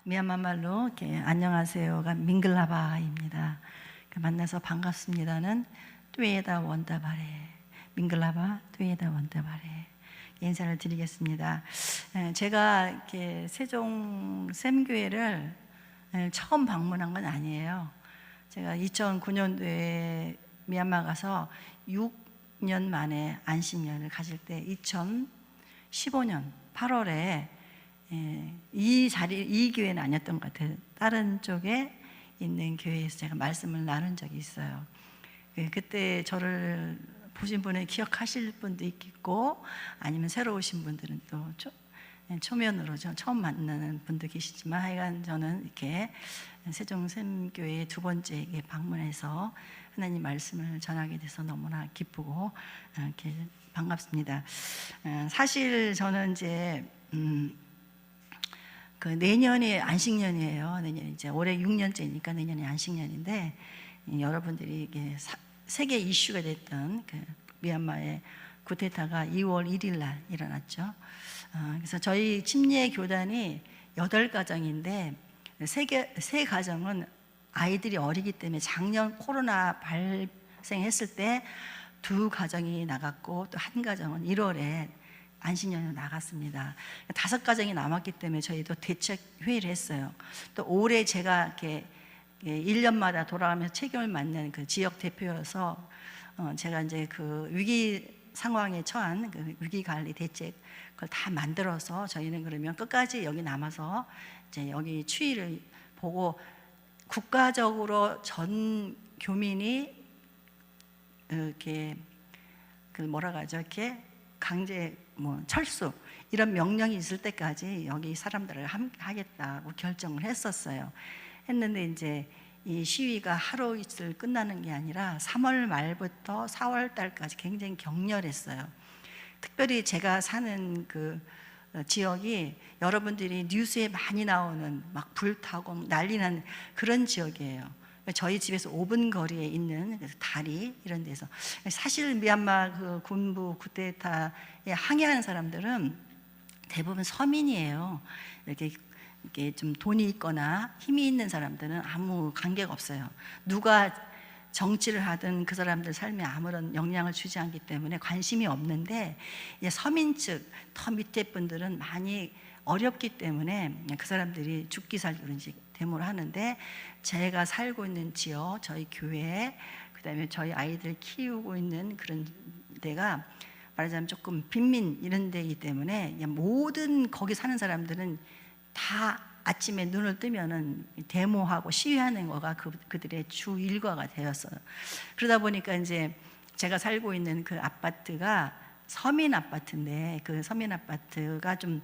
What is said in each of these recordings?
미얀마 말로 이렇게 안녕하세요가 밍글라바입니다. 만나서 반갑습니다는 뚜에다 원다바레, 밍글라바 뚜에다 원다바레 인사를 드리겠습니다. 제가 이렇게 세종 샘교회를 처음 방문한 건 아니에요. 제가 2009년도에 미얀마 가서 6년 만에 안식년을 가질 때 2015년 8월에 이 교회는 아니었던 것 같아요. 다른 쪽에 있는 교회에서 제가 말씀을 나눈 적이 있어요. 그때 저를 보신 분은 기억하실 분도 있겠고, 아니면 새로 오신 분들은 또 초면으로 처음 만나는 분도 계시지만, 하여간 저는 이렇게 세종샘교회 두 번째 방문해서 하나님 말씀을 전하게 돼서 너무나 기쁘고 이렇게 반갑습니다. 사실 저는 이제 그 내년이 안식년이에요. 내년 이제 올해 6년째니까 내년이 안식년인데, 여러분들이 이게 세계 이슈가 됐던 그 미얀마의 쿠데타가 2월 1일 날 일어났죠. 그래서 저희 침례 교단이 8가정인데 세 가정은 아이들이 어리기 때문에 작년 코로나 발생했을 때 2가정이 나갔고, 또 한 가정은 1월에 안식년으로 나갔습니다. 5가정이 남았기 때문에 저희도 대책 회의를 했어요. 또 올해 제가 이렇게 1년마다 돌아가면서 책임을 맡는 그 지역 대표여서 제가 이제 그 위기 상황에 처한 그 위기 관리 대책 그걸 다 만들어서, 저희는 그러면 끝까지 여기 남아서 이제 여기 추이를 보고 국가적으로 전 교민이 이렇게 그 뭐라고 하죠, 이렇게 강제 철수 이런 명령이 있을 때까지 여기 사람들을 하겠다고 결정을 했었어요. 했는데 이제 이 시위가 하루 이틀 끝나는 게 아니라 3월 말부터 4월 달까지 굉장히 격렬했어요. 특별히 제가 사는 그 지역이 여러분들이 뉴스에 많이 나오는 막 불타고 난리난 그런 지역이에요. 저희 집에서 5분 거리에 있는 다리 이런 데서, 사실 미얀마 그 군부 쿠데타에 항의하는 사람들은 대부분 서민이에요. 이렇게 좀 돈이 있거나 힘이 있는 사람들은 아무 관계가 없어요. 누가 정치를 하든 그 사람들 삶에 아무런 영향을 주지 않기 때문에 관심이 없는데, 이제 서민 측 더 밑에 분들은 많이 어렵기 때문에 그 사람들이 죽기 살기 그런지 데모를 하는데, 제가 살고 있는 지역, 저희 교회, 그다음에 저희 아이들 키우고 있는 그런 데가 말하자면 조금 빈민 이런 데이기 때문에 모든 거기 사는 사람들은 다 아침에 눈을 뜨면은 데모하고 시위하는 거가 그들의 주 일과가 되었어요. 그러다 보니까 이제 제가 살고 있는 그 아파트가 서민 아파트인데, 그 서민 아파트가 좀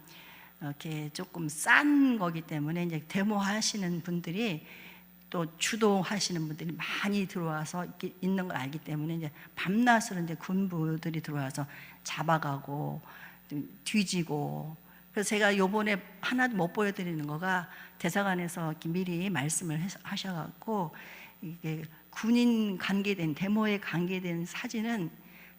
이렇게 조금 싼 거기 때문에 이제 데모하시는 분들이 또 주도하시는 분들이 많이 들어와서 있는 걸 알기 때문에 이제 밤낮으로 이제 군부들이 들어와서 잡아가고 뒤지고. 그래서 제가 요번에 하나도 못 보여드리는 거가, 대사관에서 이렇게 미리 말씀을 하셔갖고 이게 군인 관계된 데모에 관계된 사진은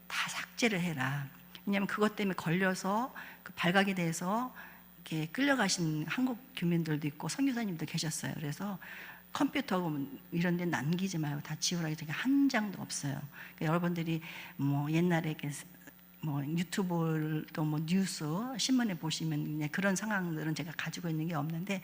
다 삭제를 해라. 왜냐하면 그것 때문에 걸려서 그 발각에 대해서 이렇게 끌려가신 한국 교민들도 있고 선교사님도 계셨어요. 그래서 컴퓨터 이런 데 남기지 말고 다 지우라 해서 한 장도 없어요. 그러니까 여러분들이 옛날에 이렇게 유튜브도 뉴스 신문에 보시면 그런 상황들은 제가 가지고 있는 게 없는데,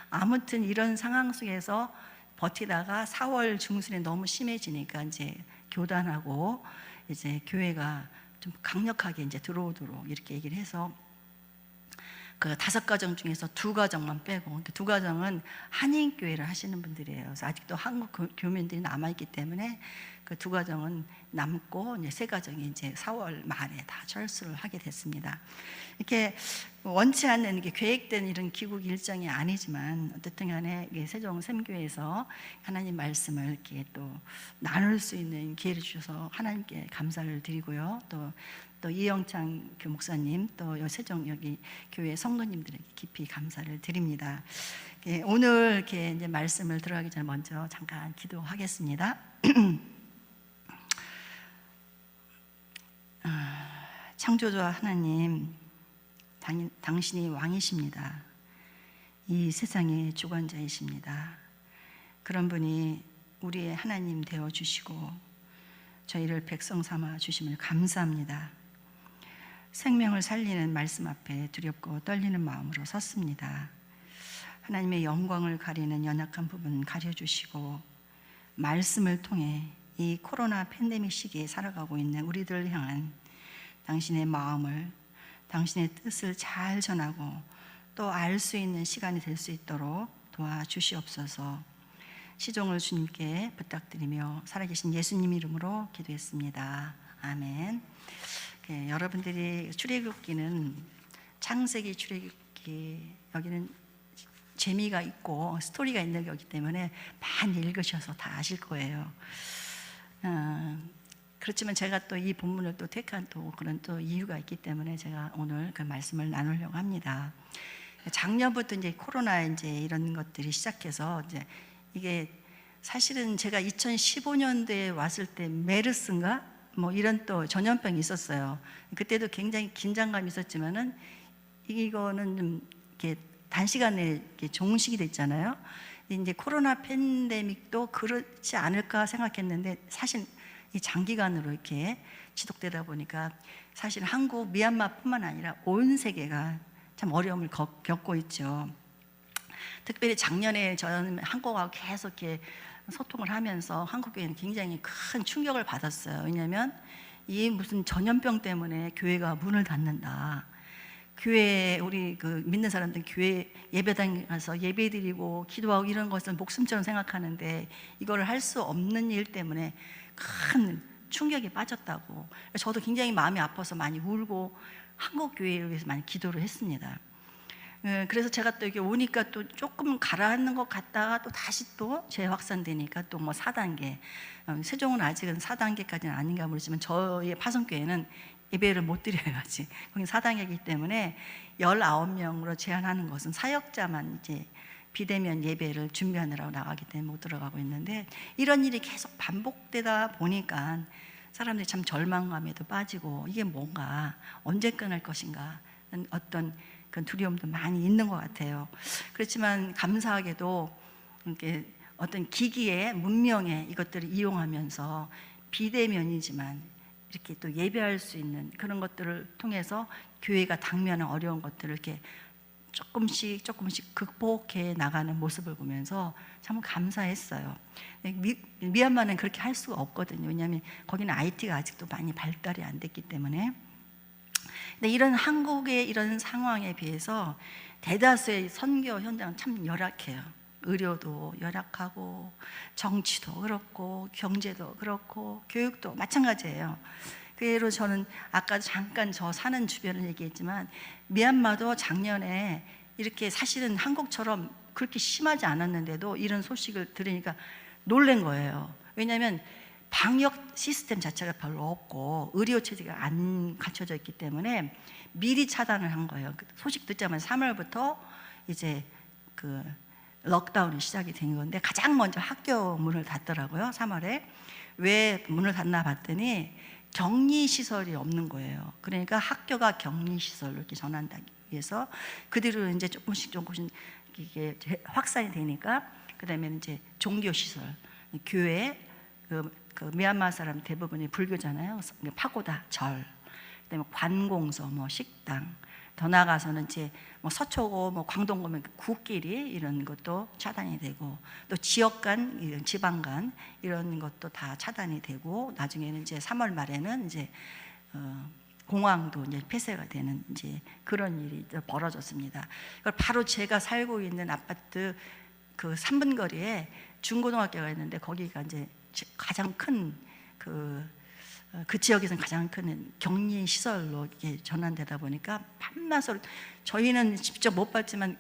아무튼 이런 상황 속에서 버티다가 4월 중순에 너무 심해지니까 이제 교단하고 이제 교회가 좀 강력하게 이제 들어오도록 이렇게 얘기를 해서, 그 5가정 중에서 2가정만 빼고, 그 2가정은 한인교회를 하시는 분들이에요. 그래서 아직도 한국 교민들이 남아있기 때문에 그 2가정은 남고, 이제 3가정이 이제 4월 말에 다 철수를 하게 됐습니다. 이렇게 원치 않는 이게 계획된 이런 귀국 일정이 아니지만, 어쨌든 간에 세종 샘교회에서 하나님 말씀을 이렇게 또 나눌 수 있는 기회를 주셔서 하나님께 감사를 드리고요. 또 이영창 목사님, 또 세종 여기 교회 성도님들에게 깊이 감사를 드립니다. 오늘 이렇게 이제 말씀을 들어가기 전에 먼저 잠깐 기도하겠습니다. 창조주 하나님, 당신이 왕이십니다. 이 세상의 주관자이십니다. 그런 분이 우리의 하나님 되어 주시고 저희를 백성 삼아 주심을 감사합니다. 생명을 살리는 말씀 앞에 두렵고 떨리는 마음으로 섰습니다. 하나님의 영광을 가리는 연약한 부분 가려주시고 말씀을 통해 이 코로나 팬데믹 시기에 살아가고 있는 우리들을 향한 당신의 마음을, 당신의 뜻을 잘 전하고 또 알 수 있는 시간이 될 수 있도록 도와주시옵소서. 시종을 주님께 부탁드리며 살아계신 예수님 이름으로 기도했습니다. 아멘. 여러분들이 출애굽기는 창세기, 출애굽기 여기는 재미가 있고 스토리가 있는 거기 때문에 많이 읽으셔서 다 아실 거예요. 그렇지만 제가 또 이 본문을 또 택한 또 그런 또 이유가 있기 때문에 제가 오늘 그 말씀을 나누려고 합니다. 작년부터 이제 코로나 이제 이런 것들이 시작해서 이제 이게 사실은 제가 2015년도에 왔을 때 메르스인가 뭐 이런 또 전염병이 있었어요. 그때도 굉장히 긴장감이 있었지만은 이거는 좀 이렇게 단시간에 이렇게 종식이 됐잖아요. 이제 코로나 팬데믹도 그렇지 않을까 생각했는데 사실 이 장기간으로 이렇게 지속되다 보니까 사실 한국, 미얀마뿐만 아니라 온 세계가 참 어려움을 겪고 있죠. 특별히 작년에 저는 한국하고 계속 이렇게 소통을 하면서 한국 교회는 굉장히 큰 충격을 받았어요. 왜냐하면 이 무슨 전염병 때문에 교회가 문을 닫는다. 교회 우리 그 믿는 사람들 교회 예배당 가서 예배드리고 기도하고 이런 것을 목숨처럼 생각하는데 이거를 할 수 없는 일 때문에 큰 충격에 빠졌다고. 저도 굉장히 마음이 아파서 많이 울고 한국 교회를 위해서 많이 기도를 했습니다. 그래서 제가 또 여기 오니까 또 조금 가라앉는 것 같다가 또 다시 또 재확산되니까 또 뭐 4단계, 세종은 아직은 4단계까지는 아닌가 모르지만 저희 파송교회는 예배를 못 드려요 아직. 거기 4단계이기 때문에 19명으로 제한하는 것은 사역자만 이제 비대면 예배를 준비하느라고 나가기 때문에 못 들어가고 있는데 이런 일이 계속 반복되다 보니까 사람들이 참 절망감에도 빠지고 이게 뭔가 언제 끝날 것인가 어떤 그 두려움도 많이 있는 것 같아요. 그렇지만 감사하게도 이렇게 어떤 기기의 문명의 이것들을 이용하면서 비대면이지만 이렇게 또 예배할 수 있는 그런 것들을 통해서 교회가 당면한 어려운 것들을 이렇게 조금씩 극복해 나가는 모습을 보면서 참 감사했어요. 미얀마는 그렇게 할 수가 없거든요. 왜냐하면 거기는 IT가 아직도 많이 발달이 안 됐기 때문에. 근데 이런 한국의 이런 상황에 비해서 대다수의 선교 현장은 참 열악해요. 의료도 열악하고 정치도 그렇고 경제도 그렇고 교육도 마찬가지예요. 그래로 저는 아까 잠깐 저 사는 주변을 얘기했지만 미얀마도 작년에 이렇게 사실은 한국처럼 그렇게 심하지 않았는데도 이런 소식을 들으니까 놀란 거예요. 왜냐하면 방역 시스템 자체가 별로 없고 의료 체제가 안 갖춰져 있기 때문에 미리 차단을 한 거예요. 소식 듣자마자 3월부터 이제 그 록다운이 시작이 된 건데 가장 먼저 학교 문을 닫더라고요. 3월에. 왜 문을 닫나 봤더니 격리 시설이 없는 거예요. 그러니까 학교가 격리 시설로 이렇게 전환하기 위해서 그 뒤로 이제 조금씩 이게 확산이 되니까 그다음에 이제 종교 시설, 교회, 그 미얀마 사람 대부분이 불교잖아요. 파고다, 절, 그다음에 관공서, 뭐 식당. 더 나아가서는 이제 뭐 서초고 뭐 광동 가면 국길이 이런 것도 차단이 되고 또 지역 간, 이런 지방 간 이런 것도 다 차단이 되고 나중에는 이제 3월 말에는 이제 공항도 이제 폐쇄가 되는 이제 그런 일이 벌어졌습니다. 그걸 바로 제가 살고 있는 아파트 그 3분 거리에 중고등학교가 있는데 거기가 이제 가장 큰 그 지역에서는 가장 큰 격리 시설로 이게 전환되다 보니까 밤낮으로 저희는 직접 못 봤지만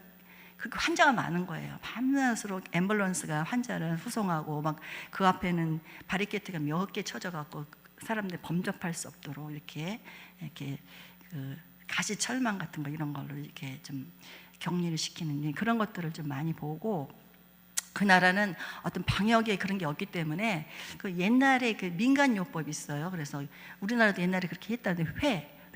그 환자가 많은 거예요. 밤낮으로 앰뷸런스가 환자를 후송하고 막 그 앞에는 바리케이트가 몇 개 쳐져 갖고 사람들 범접할 수 없도록 이렇게 그 가시 철망 같은 거 이런 걸로 이렇게 좀 격리를 시키는 그런 것들을 좀 많이 보고. 그 나라는 어떤 방역에 그런 게 없기 때문에 그 옛날에 그 민간요법이 있어요. 그래서 우리나라도 옛날에 그렇게 했다는데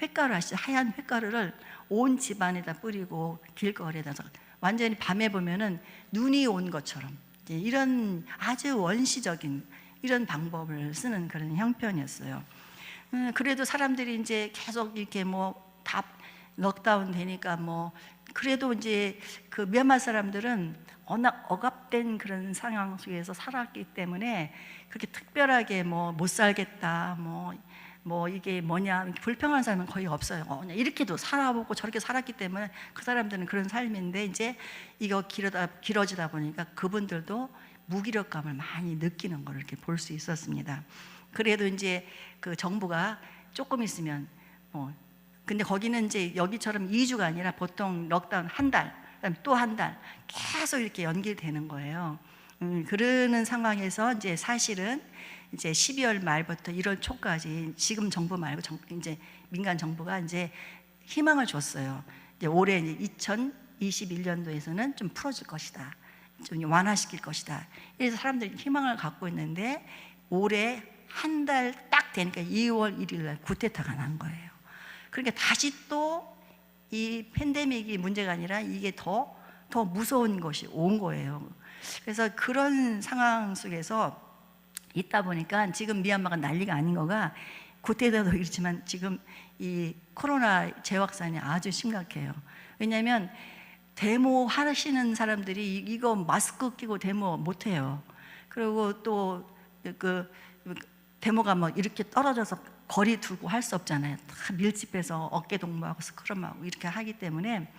회가루 아시죠? 하얀 회가루를 온 집안에다 뿌리고 길거리에다 완전히 밤에 보면은 눈이 온 것처럼 이제 이런 아주 원시적인 이런 방법을 쓰는 그런 형편이었어요. 그래도 사람들이 이제 계속 이렇게 뭐 다 럭다운 되니까 뭐 그래도 이제 그 미얀마 사람들은 워낙 억압된 그런 상황 속에서 살았기 때문에 그렇게 특별하게 뭐 못 살겠다 뭐 이게 뭐냐 불평하는 사람은 거의 없어요. 이렇게도 살아보고 저렇게 살았기 때문에 그 사람들은 그런 삶인데 이제 이거 길어지다 보니까 그분들도 무기력감을 많이 느끼는 걸 이렇게 볼 수 있었습니다. 그래도 이제 그 정부가 조금 있으면 근데 거기는 이제 여기처럼 2주가 아니라 보통 럭다운 한 달, 그다음에 또 한 달 계속 이렇게 연기되는 거예요. 그러는 상황에서 이제 사실은 이제 12월 말부터 1월 초까지 지금 정부 말고 이제 민간 정부가 이제 희망을 줬어요. 이제 올해 2021년도에서는 좀 풀어줄 것이다, 좀 완화시킬 것이다. 그래서 사람들이 희망을 갖고 있는데 올해 한 달 딱 되니까 2월 1일 날 쿠데타가 난 거예요. 그러니까 다시 또 이 팬데믹이 문제가 아니라 이게 더 무서운 것이 온 거예요. 그래서 그런 상황 속에서 있다 보니까 지금 미얀마가 난리가 아닌 거가 쿠데타도 그렇지만 지금 이 코로나 재확산이 아주 심각해요. 왜냐하면 데모 하시는 사람들이 이거 마스크 끼고 데모 못 해요. 그리고 또 그 데모가 뭐 이렇게 떨어져서 거리 두고 할 수 없잖아요. 다 밀집해서 어깨 동무하고 스크럼하고 이렇게 하기 때문에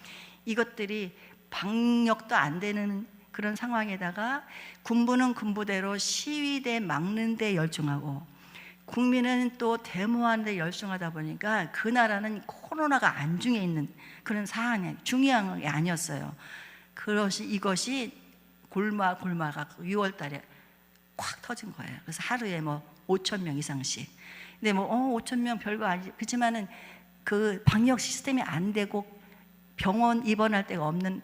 이것들이 방역도 안 되는 그런 상황에다가 군부는 군부대로 시위대 막는 데 열중하고 국민은 또 데모하는 데 열중하다 보니까 그 나라는 코로나가 안중에 있는 그런 상황이 중요한 게 아니었어요. 이것이 골마가 6월 달에 콱 터진 거예요. 그래서 하루에 뭐 5,000명 이상씩. 근데 뭐 5,000명 별거 아니지. 그렇지만은 그 방역 시스템이 안 되고 병원 입원할 데가 없는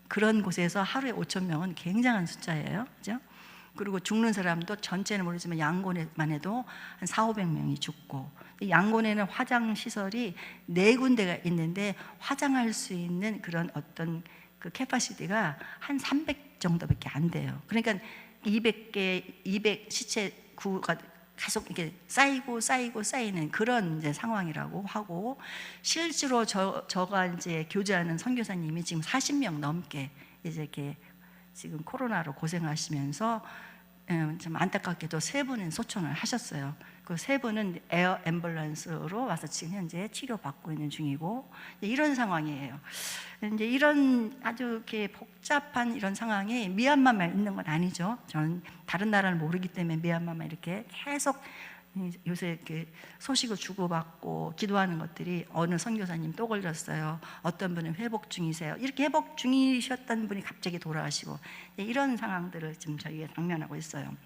그런 곳에서 하루에 5,000명은 굉장한 숫자예요. 그죠? 그리고 죽는 사람도 전체는 모르지만 양곤에만 해도 한 400~500명이 죽고, 양곤에는 화장 시설이 4군데가 있는데 화장할 수 있는 그런 어떤 그 캐파시티가 한 300 정도밖에 안 돼요. 그러니까 200 시체 구가 계속 이렇게 쌓이는 그런 이제 상황이라고 하고, 실제로 저가 이제 교제하는 선교사님이 지금 40명 넘게 이제 이렇게 지금 코로나로 고생하시면서 좀 안타깝게도 3분은 소천을 하셨어요. 그 3분은 에어 앰뷸런스로 와서 지금 현재 치료받고 있는 중이고, 이런 상황이에요. 이제 이런 아주 이렇게 복잡한 이런 상황이 미얀마만 있는 건 아니죠. 저는 다른 나라를 모르기 때문에 미얀마만 이렇게 계속 요새 이렇게 소식을 주고받고 기도하는 것들이, 어느 선교사님 또 걸렸어요, 어떤 분은 회복 중이세요, 이렇게 회복 중이셨던 분이 갑자기 돌아가시고, 이런 상황들을 지금 저희가 당면하고 있어요.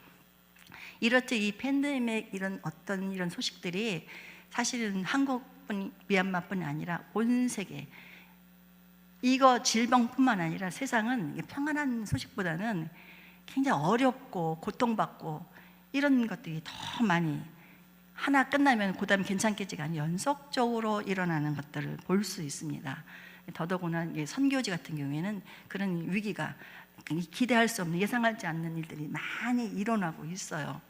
이렇듯 이 팬데믹 이런 소식들이 사실은 한국뿐 미얀마뿐이 아니라 온 세계, 이거 질병뿐만 아니라 세상은 평안한 소식보다는 굉장히 어렵고 고통받고 이런 것들이 더 많이, 하나 끝나면 그 다음에 괜찮겠지가 아니라 연속적으로 일어나는 것들을 볼 수 있습니다. 더더구나 선교지 같은 경우에는 그런 위기가 기대할 수 없는, 예상하지 않는 일들이 많이 일어나고 있어요.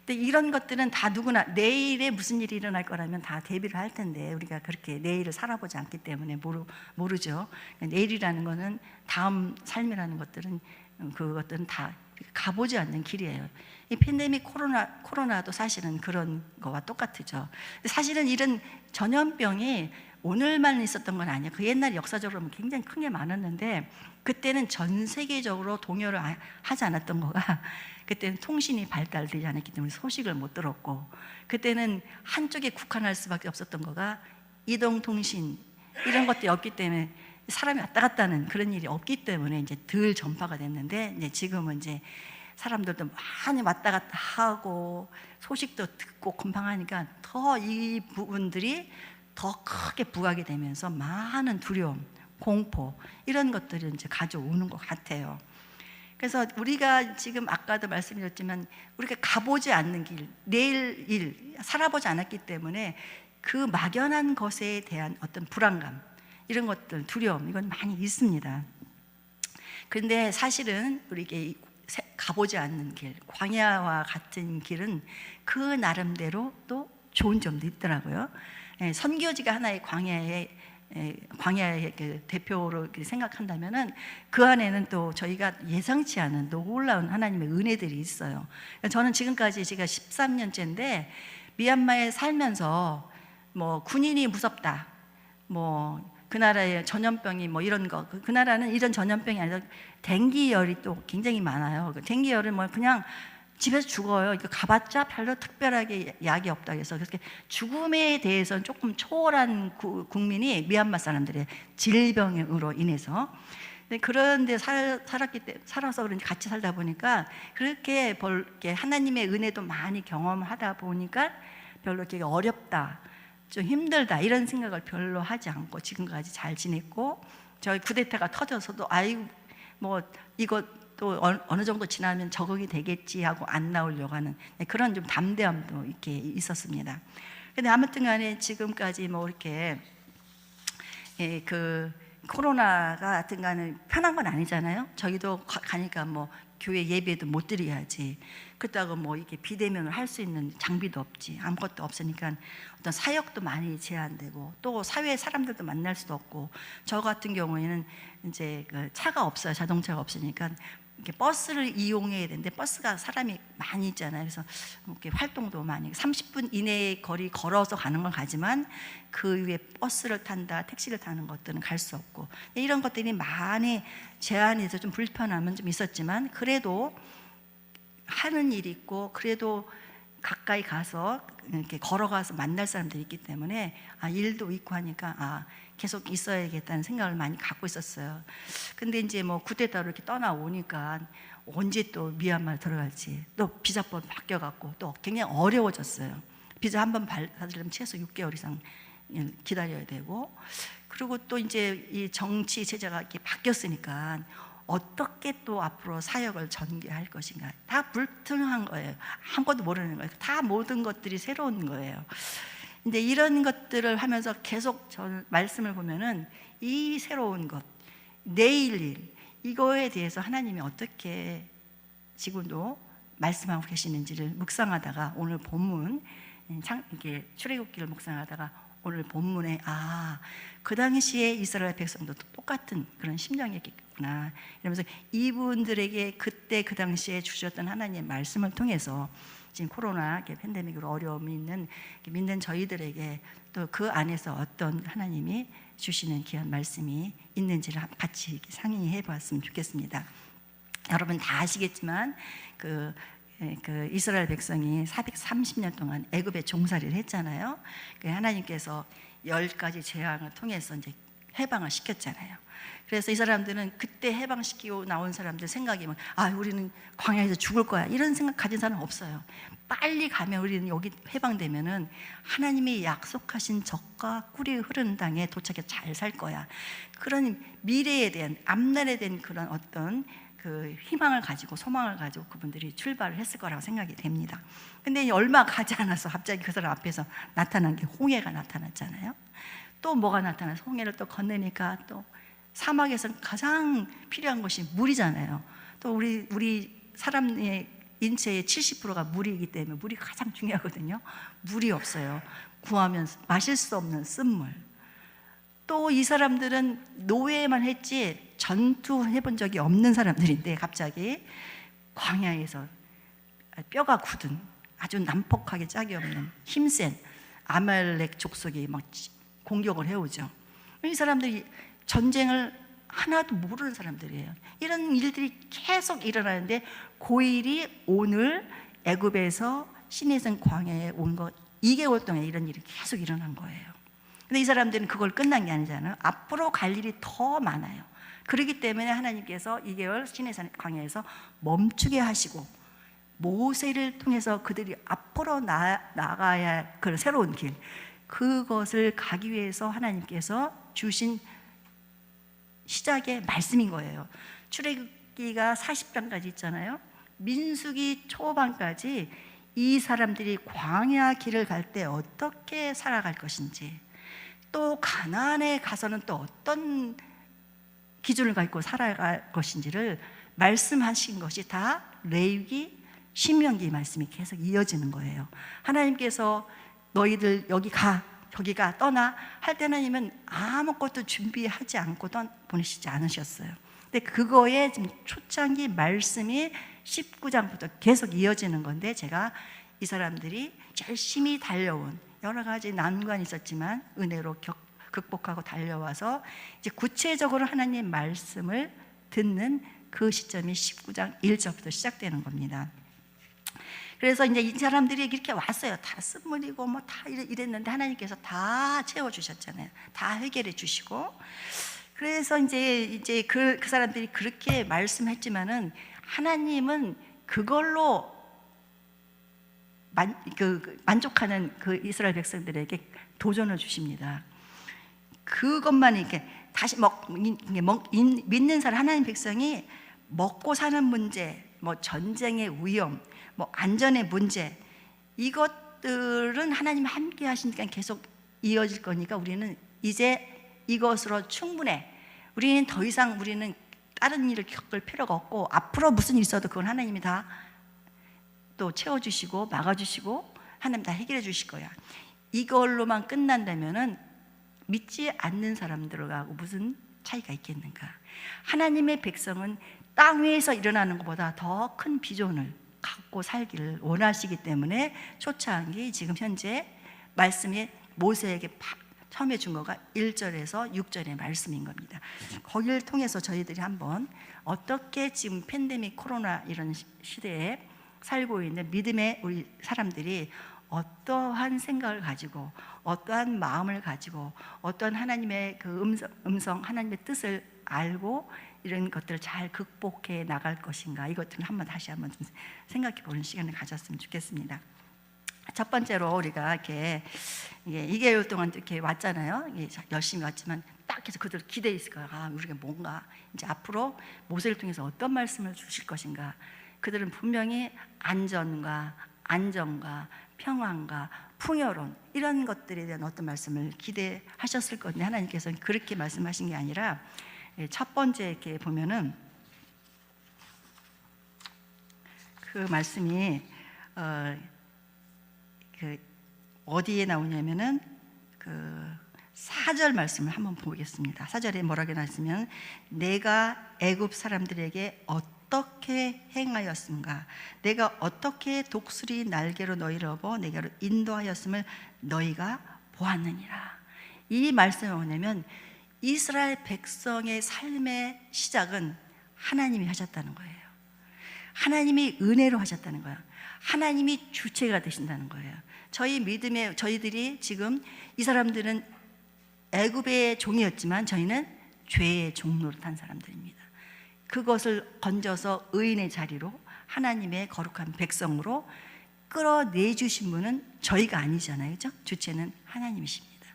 근데 이런 것들은 다 누구나 내일에 무슨 일이 일어날 거라면 다 대비를 할 텐데, 우리가 그렇게 내일을 살아보지 않기 때문에 모르죠. 내일이라는 거는, 다음 삶이라는 것들은, 그것들은 다 가보지 않는 길이에요. 이 팬데믹 코로나도 사실은 그런 거와 똑같죠. 사실은 이런 전염병이 오늘만 있었던 건 아니에요. 그 옛날 역사적으로 굉장히 큰 게 많았는데, 그때는 전 세계적으로 동요를 하지 않았던 거가, 그때는 통신이 발달되지 않았기 때문에 소식을 못 들었고, 그때는 한쪽에 국한할 수밖에 없었던 거가 이동통신 이런 것들이 없기 때문에 사람이 왔다 갔다 하는 그런 일이 없기 때문에 이제 덜 전파가 됐는데, 이제 지금은 이제 사람들도 많이 왔다 갔다 하고 소식도 듣고 금방 하니까 더 이 부분들이 더 크게 부각이 되면서 많은 두려움, 공포 이런 것들을 이제 가져오는 것 같아요. 그래서 우리가 지금 아까도 말씀드렸지만, 우리가 가보지 않는 길, 내일 일 살아보지 않았기 때문에 그 막연한 것에 대한 어떤 불안감, 이런 것들, 두려움, 이건 많이 있습니다. 그런데 사실은 우리에게 가보지 않는 길, 광야와 같은 길은 그 나름대로 또 좋은 점도 있더라고요. 선교지가 하나의 광야의 그 대표로 생각한다면은 그 안에는 또 저희가 예상치 않은 놀라운 하나님의 은혜들이 있어요. 저는 지금까지 제가 13년째인데 미얀마에 살면서 뭐 군인이 무섭다, 뭐 그 나라의 전염병이 뭐 이런 거, 그 나라는 이런 전염병이 아니라 댕기열이 또 굉장히 많아요. 그 댕기열은 뭐 그냥 집에서 죽어요. 이거 가봤자 별로 특별하게 약이 없다 해서 그렇게 죽음에 대해서는 조금 초월한 국민이 미얀마 사람들의 질병으로 인해서. 그런데 살아서 그런지 같이 살다 보니까 그렇게 하나님의 은혜도 많이 경험하다 보니까 별로 이렇게 어렵다, 좀 힘들다 이런 생각을 별로 하지 않고 지금까지 잘 지냈고, 저희 쿠데타가 터져서도 아이고 뭐 이거 또 어느 정도 지나면 적응이 되겠지 하고 안 나오려고 하는 그런 좀 담대함도 이렇게 있었습니다. 근데 아무튼 간에 지금까지 뭐 이렇게 그 코로나가 하여튼 간에 편한 건 아니잖아요. 저희도 가니까 뭐 교회 예배도 못 드려야지, 그렇다고 뭐 이렇게 비대면을 할 수 있는 장비도 없지, 아무것도 없으니까 어떤 사역도 많이 제한되고 또 사회 사람들도 만날 수도 없고, 저 같은 경우에는 이제 그 차가 없어요. 자동차가 없으니까 이렇게 버스를 이용해야 되는데 버스가 사람이 많이 있잖아요. 그래서 이렇게 활동도 많이 30분 이내의 거리 걸어서 가는 건 가지만 그 위에 버스를 탄다, 택시를 타는 것들은 갈 수 없고, 이런 것들이 많이 제한해서 좀 불편함은 좀 있었지만 그래도 하는 일이 있고, 그래도 가까이 가서 이렇게 걸어가서 만날 사람들이 있기 때문에 일도 있고 하니까 계속 있어야겠다는 생각을 많이 갖고 있었어요. 근데 이제 뭐 쿠데타로 이렇게 떠나오니까 언제 또 미얀마를 들어갈지, 또 비자법이 바뀌어갖고 또 굉장히 어려워졌어요. 비자 한 번 받으려면 최소 6개월 이상 기다려야 되고, 그리고 또 이제 이 정치 체제가 이렇게 바뀌었으니까 어떻게 또 앞으로 사역을 전개할 것인가, 다 불투명한 거예요. 아무것도 모르는 거예요. 다 모든 것들이 새로운 거예요. 근데 이런 것들을 하면서 계속 저는 말씀을 보면은 이 새로운 것, 내일 일, 이거에 대해서 하나님이 어떻게 지금도 말씀하고 계시는지를 묵상하다가 오늘 본문, 이게 출애굽기를 묵상하다가 오늘 본문에 그 당시에 이스라엘 백성도 똑같은 그런 심정이었겠구나 이러면서 이분들에게 그때 그 당시에 주셨던 하나님의 말씀을 통해서 지금 코로나 팬데믹으로 어려움이 있는 믿는 저희들에게 또 그 안에서 어떤 하나님이 주시는 귀한 말씀이 있는지를 같이 상의해 보았으면 좋겠습니다. 여러분 다 아시겠지만 그 이스라엘 백성이 430년 동안 애굽에 종살이를 했잖아요. 하나님께서 10가지 재앙을 통해서 이제 해방을 시켰잖아요. 그래서 이 사람들은 그때 해방시키고 나온 사람들 생각이 우리는 광야에서 죽을 거야 이런 생각 가진 사람은 없어요. 빨리 가면 우리는 여기 해방되면은 하나님이 약속하신 젖과 꿀이 흐르는 땅에 도착해 잘 살 거야. 그런 미래에 대한, 앞날에 대한 그런 어떤 그 희망을 가지고 소망을 가지고 그분들이 출발을 했을 거라고 생각이 됩니다. 근데 얼마 가지 않아서 갑자기 그 사람 앞에서 나타난 게 홍해가 나타났잖아요. 또 뭐가 나타나서 홍해를 또 건너니까 또 사막에서 가장 필요한 것이 물이잖아요. 또 우리 사람의 인체의 70%가 물이기 때문에 물이 가장 중요하거든요. 물이 없어요. 구하면 마실 수 없는 쓴물. 또 이 사람들은 노예만 했지 전투해본 적이 없는 사람들인데 갑자기 광야에서 뼈가 굳은 아주 난폭하게 짝이 없는 힘센 아말렉 족속이 막 공격을 해오죠. 이 사람들이 전쟁을 하나도 모르는 사람들이에요. 이런 일들이 계속 일어나는데 고일이 오늘 애굽에서 시내산 광야에 온 것 2개월 동안 이런 일이 계속 일어난 거예요. 근데 이 사람들은 그걸 끝난 게 아니잖아요. 앞으로 갈 일이 더 많아요. 그렇기 때문에 하나님께서 2개월 시내산 광야에서 멈추게 하시고 모세를 통해서 그들이 앞으로 나가야 할 그런 새로운 길, 그것을 가기 위해서 하나님께서 주신 시작의 말씀인 거예요. 출애굽기가 40장까지 있잖아요. 민수기 초반까지 이 사람들이 광야 길을 갈 때 어떻게 살아갈 것인지, 또 가나안에 가서는 또 어떤 기준을 갖고 살아갈 것인지를 말씀하신 것이 다 레위기, 신명기 말씀이 계속 이어지는 거예요. 하나님께서 너희들 여기 가, 저기가 떠나 할 때 하나님은 아무것도 준비하지 않고 보내시지 않으셨어요. 근데 그거에 지금 초창기 말씀이 19장부터 계속 이어지는 건데, 제가 이 사람들이 열심히 달려온 여러 가지 난관이 있었지만 은혜로 극복하고 달려와서 이제 구체적으로 하나님 말씀을 듣는 그 시점이 19장 1절부터 시작되는 겁니다. 그래서 이제 이 사람들이 이렇게 왔어요. 다 쓴물이고 뭐 다 이랬는데 하나님께서 다 채워주셨잖아요. 다 해결해 주시고. 그래서 이제 그 사람들이 그렇게 말씀했지만은 하나님은 그걸로 만족하는 그 이스라엘 백성들에게 도전을 주십니다. 그것만 이렇게 다시 믿는 사람, 하나님 백성이 먹고 사는 문제, 뭐 전쟁의 위험, 뭐 안전의 문제, 이것들은 하나님 함께 하시니까 계속 이어질 거니까 우리는 이제 이것으로 충분해. 우리는 더 이상 우리는 다른 일을 겪을 필요가 없고, 앞으로 무슨 일이 있어도 그건 하나님이 다 또 채워주시고 막아주시고 하나님 다 해결해 주실 거야. 이걸로만 끝난다면은 믿지 않는 사람들하고 무슨 차이가 있겠는가. 하나님의 백성은 땅 위에서 일어나는 것보다 더 큰 비전을 갖고 살기를 원하시기 때문에 초창기 지금 현재 말씀이 모세에게 처음에 준 거가 1절에서 6절의 말씀인 겁니다. 거기를 통해서 저희들이 한번 어떻게 지금 팬데믹 코로나 이런 시대에 살고 있는 믿음의 우리 사람들이 어떠한 생각을 가지고 어떠한 마음을 가지고 어떠한 하나님의 그 음성 하나님의 뜻을 알고 이런 것들을 잘 극복해 나갈 것인가, 이것들은 다시 한번 좀 생각해 보는 시간을 가졌으면 좋겠습니다. 첫 번째로 우리가 이렇게 2개월 동안 이렇게 왔잖아요. 열심히 왔지만 딱 해서 그들 기대해 있을 거예요. 우리가 뭔가 이제 앞으로 모세를 통해서 어떤 말씀을 주실 것인가. 그들은 분명히 안전과 안정과 평안과 풍요로운 이런 것들에 대한 어떤 말씀을 기대하셨을 건데, 하나님께서는 그렇게 말씀하신 게 아니라 첫 번째 이렇게 보면은 그 말씀이 어디에 나오냐면은 그 4절 말씀을 한번 보겠습니다. 4절에 뭐라고 나왔으면, 내가 애굽 사람들에게 어떻게 행하였는가, 내가 어떻게 독수리 날개로 너희를 업어 내게로 인도하였음을 너희가 보았느니라. 이 말씀이 뭐냐면 이스라엘 백성의 삶의 시작은 하나님이 하셨다는 거예요. 하나님이 은혜로 하셨다는 거예요. 하나님이 주체가 되신다는 거예요. 저희 믿음의 저희들이 지금 이 사람들은 애굽의 종이었지만 저희는 죄의 종로를 탄 사람들입니다. 그것을 건져서 의인의 자리로 하나님의 거룩한 백성으로 끌어내주신 분은 저희가 아니잖아요, 그렇죠? 주체는 하나님이십니다.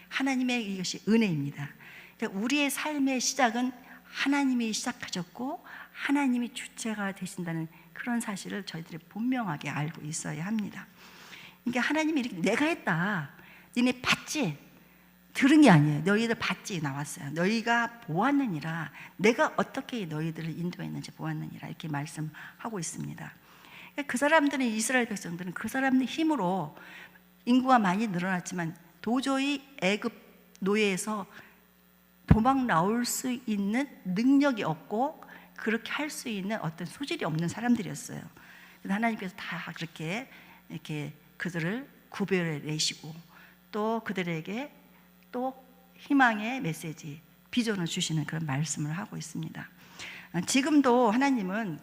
하나님의 이것이 은혜입니다. 그러니까 우리의 삶의 시작은 하나님이 시작하셨고 하나님이 주체가 되신다는 그런 사실을 저희들이 분명하게 알고 있어야 합니다. 그러니까 하나님이 이렇게 내가 했다, 니네 봤지? 들은 게 아니에요. 너희들 봤지? 나왔어요. 너희가 보았느니라. 내가 어떻게 너희들을 인도했는지 보았느니라. 이렇게 말씀하고 있습니다. 그 사람들은, 이스라엘 백성들은 그 사람의 힘으로 인구가 많이 늘어났지만 도저히 애굽 노예에서 도망 나올 수 있는 능력이 없고 그렇게 할 수 있는 어떤 소질이 없는 사람들이었어요. 하나님께서 다 그렇게 이렇게 그들을 구별해 내시고 또 그들에게 또 희망의 메시지, 비전을 주시는 그런 말씀을 하고 있습니다. 지금도 하나님은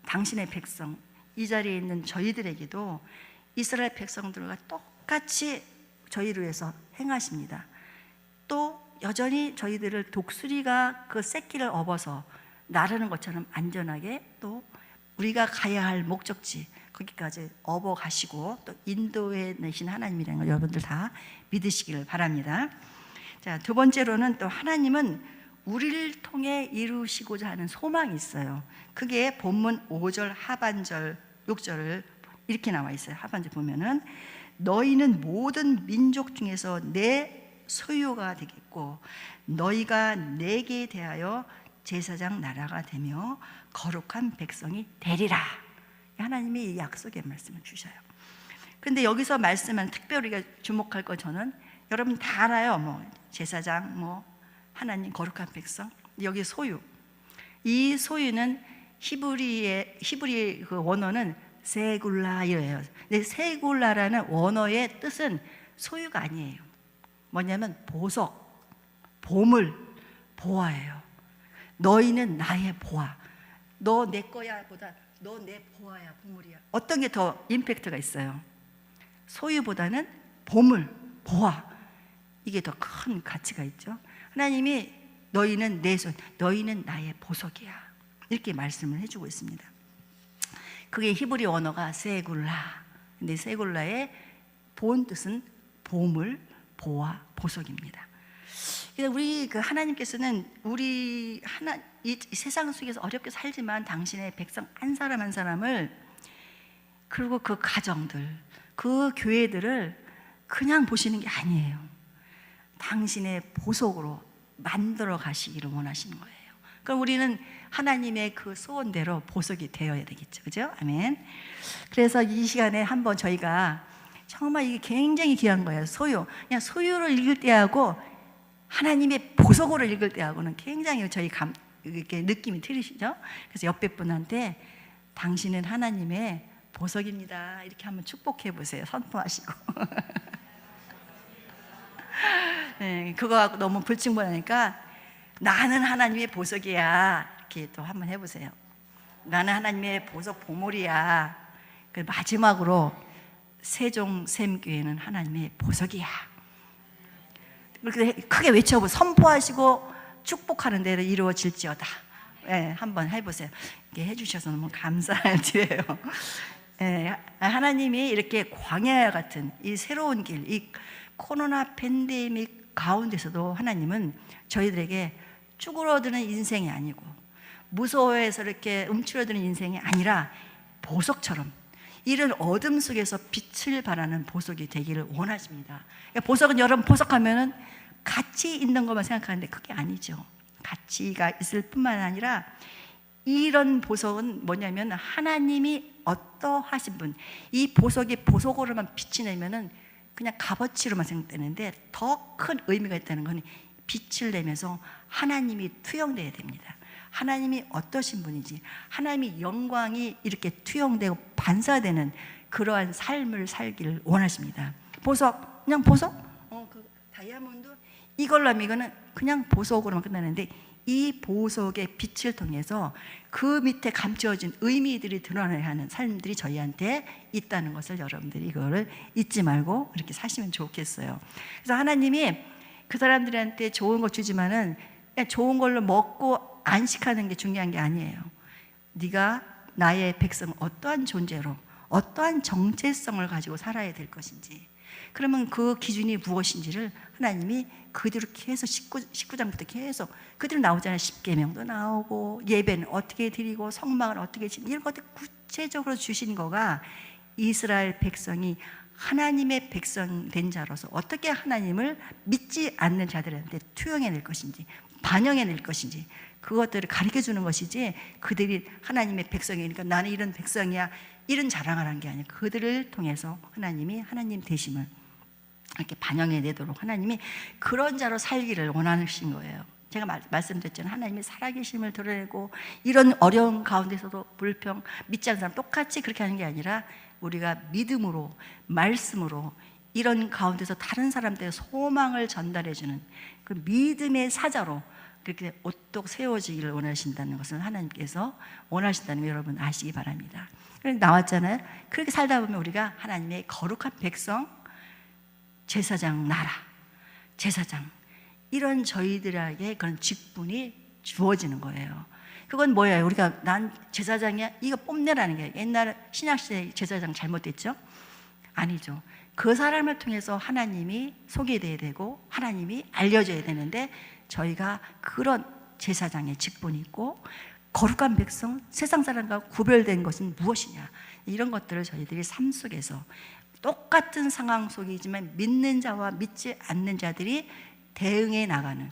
당신의 백성, 이 자리에 있는 저희들에게도 이스라엘 백성들과 똑같이 저희를 위해서 행하십니다. 또 여전히 저희들을 독수리가 그 새끼를 업어서 나르는 것처럼 안전하게 또 우리가 가야 할 목적지 거기까지 업어 가시고 또 인도해 내신 하나님이라는 걸 여러분들 다 믿으시기를 바랍니다. 자, 두 번째로는 또 하나님은 우리를 통해 이루시고자 하는 소망이 있어요. 그게 본문 5절 하반절 6절을 이렇게 나와 있어요. 하반절 보면은 너희는 모든 민족 중에서 내 소유가 되겠고 너희가 내게 대하여 제사장 나라가 되며 거룩한 백성이 되리라. 하나님이 이 약속의 말씀을 주셔요. 그런데 여기서 말씀은 특별히 우리가 주목할 거, 저는 여러분 다 알아요. 뭐 제사장, 뭐 하나님, 거룩한 백성. 여기 소유, 이 소유는 히브리 그 원어는 세굴라예요. 근데 세굴라라는 원어의 뜻은 소유가 아니에요. 뭐냐면 보석, 보물, 보화예요. 너희는 나의 보화. 너 내 거야 보다 너 내 보화야, 보물이야. 어떤 게 더 임팩트가 있어요? 소유보다는 보물, 보화, 이게 더 큰 가치가 있죠. 하나님이 너희는 내 손, 너희는 나의 보석이야, 이렇게 말씀을 해주고 있습니다. 그게 히브리 언어가 세굴라. 근데 세굴라의 본 뜻은 보물, 보화, 보석입니다. 그래서 우리 그 하나님께서는 이 세상 속에서 어렵게 살지만 당신의 백성 한 사람 한 사람을, 그리고 그 가정들, 그 교회들을 그냥 보시는 게 아니에요. 당신의 보석으로 만들어 가시기를 원하시는 거예요. 그럼 우리는 하나님의 그 소원대로 보석이 되어야 되겠죠, 그죠? 아멘. 그래서 이 시간에 한번 저희가 정말 이게 굉장히 귀한 거예요. 소유, 그냥 소유를 읽을 때하고 하나님의 보석으로 읽을 때하고는 굉장히 저희 이렇게 느낌이 틀리시죠? 그래서 옆에 분한테 당신은 하나님의 보석입니다, 이렇게 한번 축복해 보세요. 선포하시고. 네, 그거 갖고 너무 불충분하니까 나는 하나님의 보석이야, 이렇게 또 한번 해보세요. 나는 하나님의 보석 보물이야. 그 마지막으로 세종샘교회는 하나님의 보석이야. 그렇게 크게 외쳐보고 선포하시고 축복하는 대로 이루어질지어다. 네, 한번 해보세요. 이렇게 해주셔서 너무 감사드려요. 네, 하나님이 이렇게 광야 같은 이 새로운 길, 이 코로나 팬데믹 가운데서도 하나님은 저희들에게 쭈그러드는 인생이 아니고 무서워해서 이렇게 움츠러드는 인생이 아니라 보석처럼 이런 어둠 속에서 빛을 발하는 보석이 되기를 원하십니다. 보석은 여러분, 보석하면은 가치 있는 것만 생각하는데 그게 아니죠. 가치가 있을 뿐만 아니라 이런 보석은 뭐냐면 하나님이 어떠하신 분, 이 보석이 보석으로만 빛이 내면은 그냥 값어치로만 생각되는데 더 큰 의미가 있다는 건 빛을 내면서 하나님이 투영돼야 됩니다. 하나님이 어떠신 분인지, 하나님의 영광이 이렇게 투영되고 반사되는 그러한 삶을 살기를 원하십니다. 보석, 그냥 보석? 그 다이아몬드? 이걸로 하면 이거는 그냥 보석으로만 끝나는데 이 보석의 빛을 통해서 그 밑에 감춰진 의미들이 드러나야 하는 삶들이 저희한테 있다는 것을 여러분들이 이거를 잊지 말고 이렇게 사시면 좋겠어요. 그래서 하나님이 그 사람들한테 좋은 거 주지만은 그냥 좋은 걸로 먹고 안식하는 게 중요한 게 아니에요. 네가 나의 백성 어떠한 존재로 어떠한 정체성을 가지고 살아야 될 것인지, 그러면 그 기준이 무엇인지를 하나님이 그대로 계속 19장부터 계속 그대로 나오잖아요. 십계명도 나오고 예배는 어떻게 드리고 성막은 어떻게 지키고 이런 것들 구체적으로 주신 거가 이스라엘 백성이 하나님의 백성 된 자로서 어떻게 하나님을 믿지 않는 자들한테 투영해낼 것인지, 반영해낼 것인지, 그것들을 가르쳐주는 것이지, 그들이 하나님의 백성이니까 나는 이런 백성이야 이런 자랑을 한 게 아니에요. 그들을 통해서 하나님이 하나님 되심을 이렇게 반영해내도록 하나님이 그런 자로 살기를 원하신 거예요. 제가 말씀드렸잖아요. 하나님이 살아계심을 드러내고 이런 어려운 가운데서도 불평, 믿지 않는 사람 똑같이 그렇게 하는 게 아니라 우리가 믿음으로, 말씀으로 이런 가운데서 다른 사람들의 소망을 전달해주는 그 믿음의 사자로 그렇게 오똑 세워지기를 원하신다는 것을 하나님께서 원하신다는 걸 여러분 아시기 바랍니다. 그래서 나왔잖아요. 그렇게 살다 보면 우리가 하나님의 거룩한 백성, 제사장 나라, 제사장, 이런 저희들에게 그런 직분이 주어지는 거예요. 그건 뭐예요? 우리가 난 제사장이야? 이거 뽐내라는 게, 옛날 신약시대 제사장 잘못됐죠? 아니죠. 그 사람을 통해서 하나님이 소개돼야 되고 하나님이 알려져야 되는데 저희가 그런 제사장의 직분이 있고 거룩한 백성, 세상 사람과 구별된 것은 무엇이냐, 이런 것들을 저희들이 삶 속에서 똑같은 상황 속이지만 믿는 자와 믿지 않는 자들이 대응해 나가는,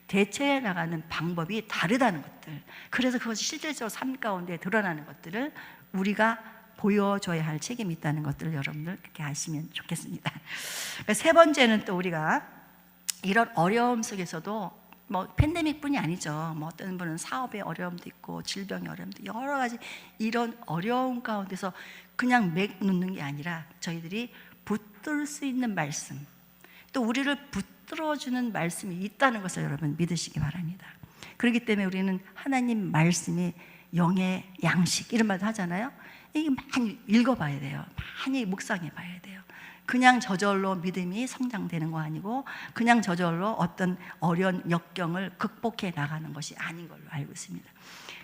대처해 나가는 방법이 다르다는 것들, 그래서 그것이 실질적으로 삶 가운데 드러나는 것들을 우리가 보여줘야 할 책임이 있다는 것들을 여러분들 그렇게 아시면 좋겠습니다. 세 번째는 또 우리가 이런 어려움 속에서도 뭐 팬데믹뿐이 아니죠. 뭐 어떤 분은 사업의 어려움도 있고 질병의 어려움도, 여러 가지 이런 어려움 가운데서 그냥 맥 놓는 게 아니라 저희들이 붙들 수 있는 말씀, 또 우리를 붙들어주는 말씀이 있다는 것을 여러분 믿으시기 바랍니다. 그렇기 때문에 우리는 하나님 말씀이 영의 양식 이런 말도 하잖아요. 이게 많이 읽어봐야 돼요. 많이 묵상해 봐야 돼요. 그냥 저절로 믿음이 성장되는 거 아니고 그냥 저절로 어떤 어려운 역경을 극복해 나가는 것이 아닌 걸로 알고 있습니다.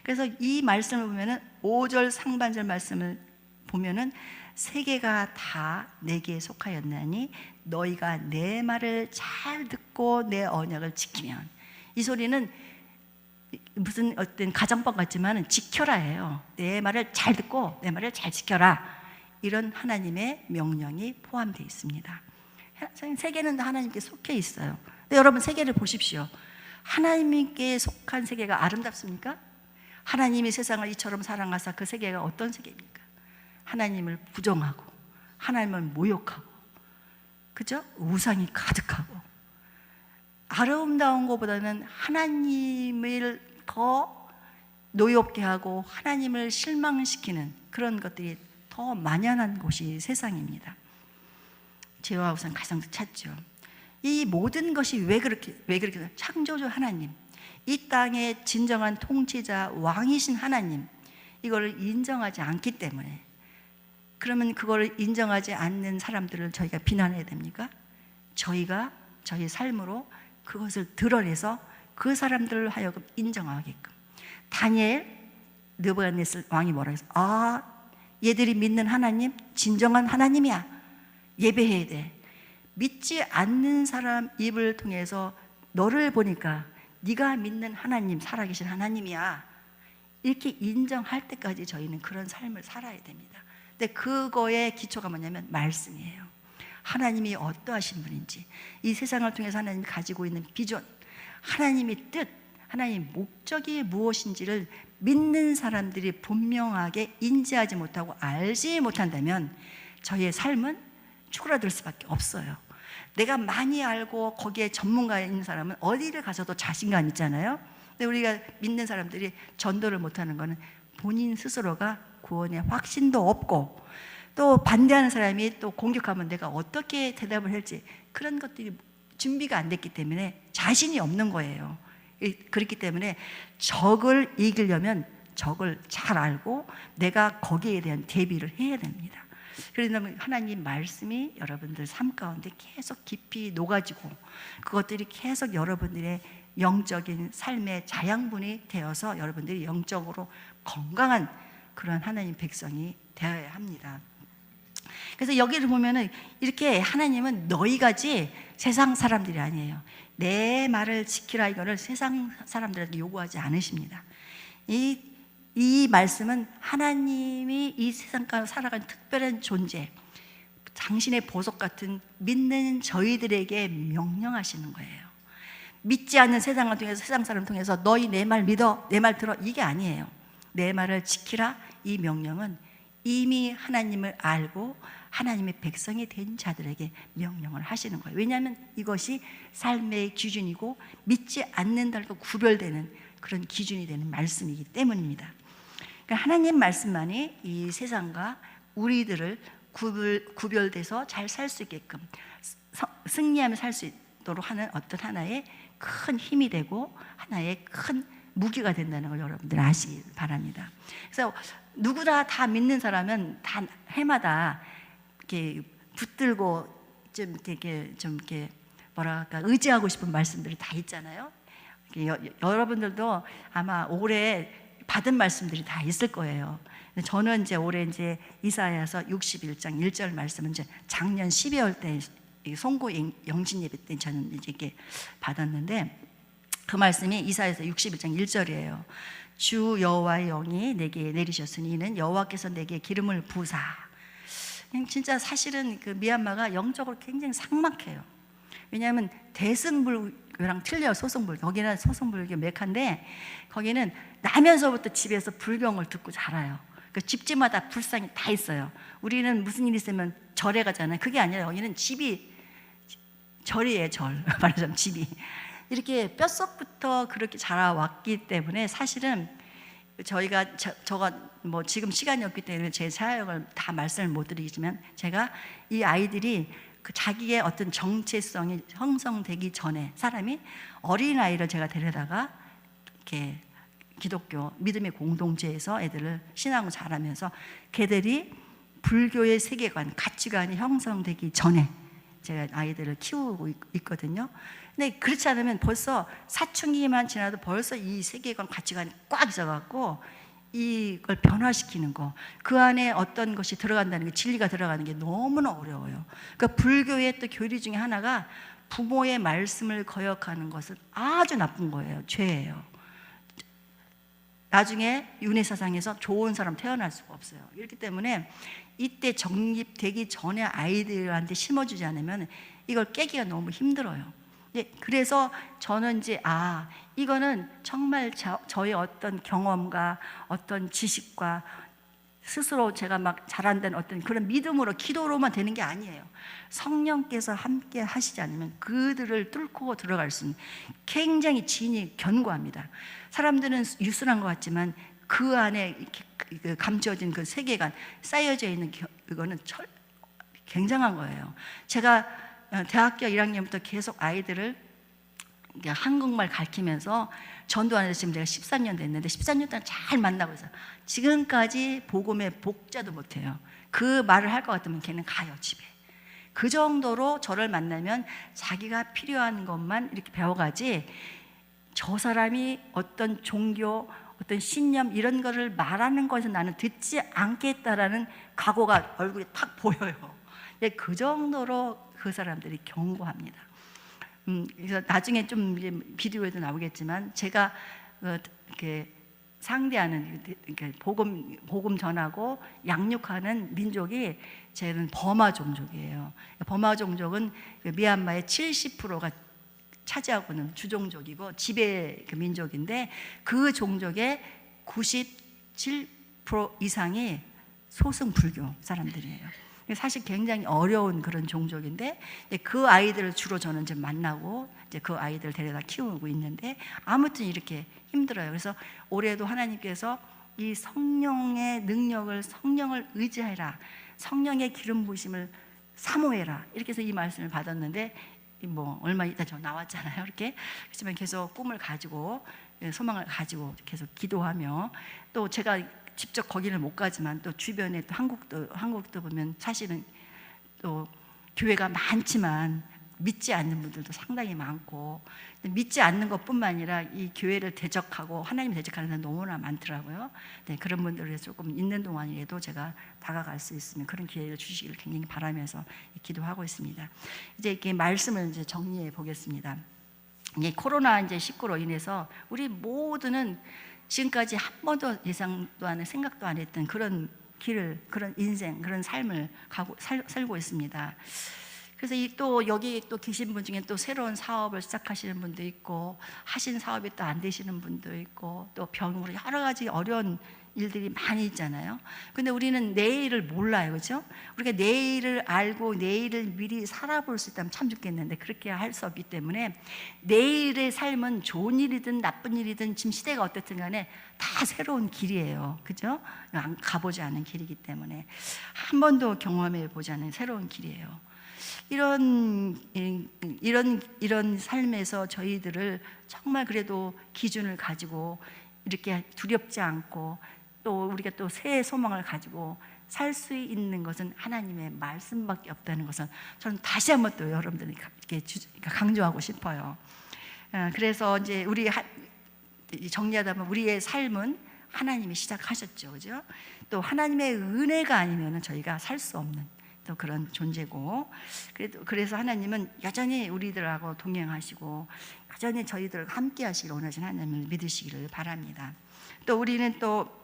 그래서 이 말씀을 보면은 5절 상반절 말씀을 보면은 세계가 다 내게 속하였나니 너희가 내 말을 잘 듣고 내 언약을 지키면, 이 소리는 무슨 어떤 가정법 같지만 지켜라예요. 내 말을 잘 듣고 내 말을 잘 지켜라, 이런 하나님의 명령이 포함되어 있습니다. 세계는 하나님께 속해 있어요. 근데 여러분 세계를 보십시오. 하나님께 속한 세계가 아름답습니까? 하나님이 세상을 이처럼 사랑하사 그 세계가 어떤 세계입니까? 하나님을 부정하고 하나님을 모욕하고, 그죠? 우상이 가득하고, 아름다운 것보다는 하나님을 더 노엽게 하고 하나님을 실망시키는 그런 것들이 더 만연한 곳이 세상입니다. 죄와 우상 가장 찾죠. 이 모든 것이 왜 그렇게 창조주 하나님, 이 땅의 진정한 통치자 왕이신 하나님, 이거를 인정하지 않기 때문에, 그러면 그거를 인정하지 않는 사람들을 저희가 비난해야 됩니까? 저희가 저희 삶으로 그것을 드러내서 그 사람들을 하여금 인정하게끔. 다니엘, 느부갓네살 왕이 뭐라고 했어? 아, 얘들이 믿는 하나님 진정한 하나님이야, 예배해야 돼. 믿지 않는 사람 입을 통해서 너를 보니까 네가 믿는 하나님 살아계신 하나님이야, 이렇게 인정할 때까지 저희는 그런 삶을 살아야 됩니다. 근데 그거의 기초가 뭐냐면 말씀이에요. 하나님이 어떠하신 분인지, 이 세상을 통해서 하나님이 가지고 있는 비전, 하나님의 뜻, 하나님의 목적이 무엇인지를 믿는 사람들이 분명하게 인지하지 못하고 알지 못한다면 저희의 삶은 쪼그라들 수밖에 없어요. 내가 많이 알고 거기에 전문가인 사람은 어디를 가서도 자신감 있잖아요. 근데 우리가 믿는 사람들이 전도를 못하는 거는 본인 스스로가 구원의 확신도 없고, 또 반대하는 사람이 또 공격하면 내가 어떻게 대답을 할지 그런 것들이 준비가 안 됐기 때문에 자신이 없는 거예요. 그렇기 때문에 적을 이기려면 적을 잘 알고 내가 거기에 대한 대비를 해야 됩니다. 그러면 하나님 말씀이 여러분들 삶 가운데 계속 깊이 녹아지고 그것들이 계속 여러분들의 영적인 삶의 자양분이 되어서 여러분들이 영적으로 건강한 그런 하나님 백성이 되어야 합니다. 그래서 여기를 보면은 이렇게 하나님은 너희가지 세상 사람들이 아니에요. 내 말을 지키라, 이거를 세상 사람들한테 요구하지 않으십니다. 이 말씀은 하나님이 이 세상 가운데 살아가는 특별한 존재, 당신의 보석 같은 믿는 저희들에게 명령하시는 거예요. 믿지 않는 세상을 통해서, 세상 사람을 통해서 너희 내 말 믿어, 내 말 들어, 이게 아니에요. 내 말을 지키라, 이 명령은 이미 하나님을 알고 하나님의 백성이 된 자들에게 명령을 하시는 거예요. 왜냐하면 이것이 삶의 기준이고 믿지 않는다고 구별되는 그런 기준이 되는 말씀이기 때문입니다. 그러니까 하나님 말씀만이 이 세상과 우리들을 구별돼서 잘 살 수 있게끔, 승리하며 살 수 있도록 하는 어떤 하나의 큰 힘이 되고 하나의 큰 무기가 된다는 걸 여러분들 아시기 바랍니다. 그래서 누구나 다 믿는 사람은 다 해마다 이렇게 붙들고 좀 이렇게 뭐랄까 의지하고 싶은 말씀들이 다 있잖아요. 여러분들도 아마 올해 받은 말씀들이 다 있을 거예요. 저는 이제 올해 이제 이사야서 61장 1절 말씀은 이제 작년 12월 때 송구 영신 예배 때 저는 이제 이렇게 받았는데, 그 말씀이 이사야서 61장 1절이에요. 주 여호와의 영이 내게 내리셨으니 이는 여호와께서 내게 기름을 부으사 그냥 진짜 사실은 그 미얀마가 영적으로 굉장히 삭막해요. 왜냐하면 대승불교랑 틀려요. 소승불교. 거기는 소승불교 메카인데 거기는 나면서부터 집에서 불경을 듣고 자라요. 그 집집마다 불상이 다 있어요. 우리는 무슨 일 있으면 절에 가잖아요. 그게 아니라 여기는 집이 절이에요. 절. 말하자면 집이 이렇게 뼛속부터 그렇게 자라왔기 때문에 사실은 저희가 저가 뭐 지금 시간이 없기 때문에 제 사역을 다 말씀을 못 드리지만 제가 이 아이들이 그 자기의 어떤 정체성이 형성되기 전에 사람이 어린아이를 제가 데려다가 이렇게 기독교 믿음의 공동체에서 애들을 신앙을 자라면서 걔들이 불교의 세계관, 가치관이 형성되기 전에 제가 아이들을 키우고 있거든요. 근데 그렇지 않으면 벌써 사춘기만 지나도 벌써 이 세계관, 가치관이 꽉 있어갖고 이걸 변화시키는 거, 그 안에 어떤 것이 들어간다는 게, 진리가 들어가는 게 너무나 어려워요. 그러니까 불교의 또 교리 중에 하나가 부모의 말씀을 거역하는 것은 아주 나쁜 거예요. 죄예요. 나중에 윤회사상에서 좋은 사람 태어날 수가 없어요. 이렇기 때문에 이때 정립되기 전에 아이들한테 심어주지 않으면 이걸 깨기가 너무 힘들어요. 그래서 저는 이제 이거는 정말 저의 어떤 경험과 어떤 지식과 스스로 제가 막 잘한다는 어떤 그런 믿음으로 기도로만 되는 게 아니에요. 성령께서 함께 하시지 않으면 그들을 뚫고 들어갈 수 있는, 굉장히 진이 견고합니다. 사람들은 유순한 것 같지만 그 안에 이렇게 감춰진 그 세계관, 쌓여져 있는 그거는 굉장한 거예요. 제가 대학교 1학년부터 계속 아이들을 한국말 가르치면서 전도하는 지 지금 제가 13년 됐는데 13년 동안 잘 만나고 있어요. 지금까지 복음의 복자도 못해요. 그 말을 할 것 같으면 걔는 가요, 집에. 그 정도로 저를 만나면 자기가 필요한 것만 이렇게 배워가지, 저 사람이 어떤 종교, 어떤 신념 이런 거를 말하는 것에서 나는 듣지 않겠다라는 각오가 얼굴에 탁 보여요. 그 정도로 그 사람들이 견고합니다. 그래서 나중에 좀 이제 비디오에도 나오겠지만 제가 이렇게 상대하는, 이렇게 복음 전하고 양육하는 민족이 저는 버마 종족이에요. 버마 종족은 미얀마의 70%가 차지하고 있는 주종족이고 지배 민족인데 그 종족의 97% 이상이 소승 불교 사람들이에요. 사실 굉장히 어려운 그런 종족인데 그 아이들을 주로 저는 이제 만나고 이제 그 아이들 데려다 키우고 있는데 아무튼 이렇게 힘들어요. 그래서 올해도 하나님께서 이 성령의 능력을, 성령을 의지해라, 성령의 기름 부으심을 사모해라, 이렇게 해서 이 말씀을 받았는데 뭐 얼마 있다 저 나왔잖아요. 이렇게 그렇지만 계속 꿈을 가지고 소망을 가지고 계속 기도하며, 또 제가 직접 거기는 못 가지만 또 주변에 또 한국도 보면 사실은 또 교회가 많지만 믿지 않는 분들도 상당히 많고, 믿지 않는 것뿐만 아니라 이 교회를 대적하고 하나님 대적하는 사람 너무나 많더라고요. 그런 분들을 조금 있는 동안이라도 제가 다가갈 수 있으면 그런 기회를 주시기를 굉장히 바라면서 기도하고 있습니다. 이제 이렇게 말씀을 이제 정리해 보겠습니다. 이게 코로나 이제 19로 인해서 우리 모두는 지금까지 한 번도 예상도 안 해, 생각도 안 했던 그런 길을, 그런 인생, 그런 삶을 살고 있습니다. 그래서 또 여기 또 계신 분 중에 또 새로운 사업을 시작하시는 분도 있고, 하신 사업이 또 안 되시는 분도 있고, 또 병으로 여러 가지 어려운 일들이 많이 있잖아요. 근데 우리는 내일을 몰라요, 그렇죠? 우리가 내일을 알고 내일을 미리 살아볼 수 있다면 참 좋겠는데 그렇게 할 수 없기 때문에 내일의 삶은 좋은 일이든 나쁜 일이든 지금 시대가 어떻든 간에 다 새로운 길이에요, 그렇죠? 가보지 않은 길이기 때문에 한 번도 경험해 보지 않은 새로운 길이에요. 이런 삶에서 저희들을 정말 그래도 기준을 가지고 이렇게 두렵지 않고 또 우리가 또 새 소망을 가지고 살 수 있는 것은 하나님의 말씀밖에 없다는 것은 저는 다시 한번 또 여러분들에게 강조하고 싶어요. 그래서 이제 우리 정리하다 보면 우리의 삶은 하나님이 시작하셨죠, 그죠? 또 하나님의 은혜가 아니면 저희가 살 수 없는 또 그런 존재고, 그래서 하나님은 여전히 우리들하고 동행하시고 여전히 저희들과 함께 하시기를 원하시는 하나님을 믿으시기를 바랍니다. 또 우리는 또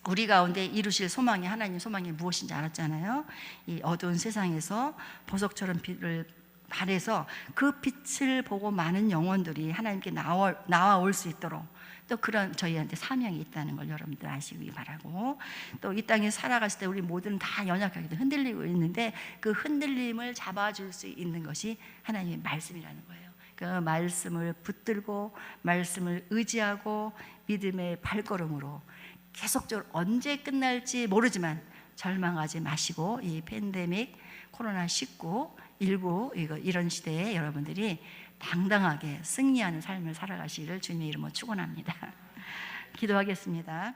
우리 가운데 이루실 소망이, 하나님 소망이 무엇인지 알았잖아요. 이 어두운 세상에서 보석처럼 빛을 발해서 그 빛을 보고 많은 영혼들이 하나님께 나와올 수 있도록 또 그런 저희한테 사명이 있다는 걸 여러분들 아시기 바라고, 또 이 땅에 살아갔을 때 우리 모두는 다 연약하게 흔들리고 있는데 그 흔들림을 잡아줄 수 있는 것이 하나님의 말씀이라는 거예요. 그 말씀을 붙들고 말씀을 의지하고 믿음의 발걸음으로 계속적으로 언제 끝날지 모르지만 절망하지 마시고, 이 팬데믹 코로나19 이런 시대에 여러분들이 당당하게 승리하는 삶을 살아가시기를 주님의 이름으로 축원합니다. 기도하겠습니다.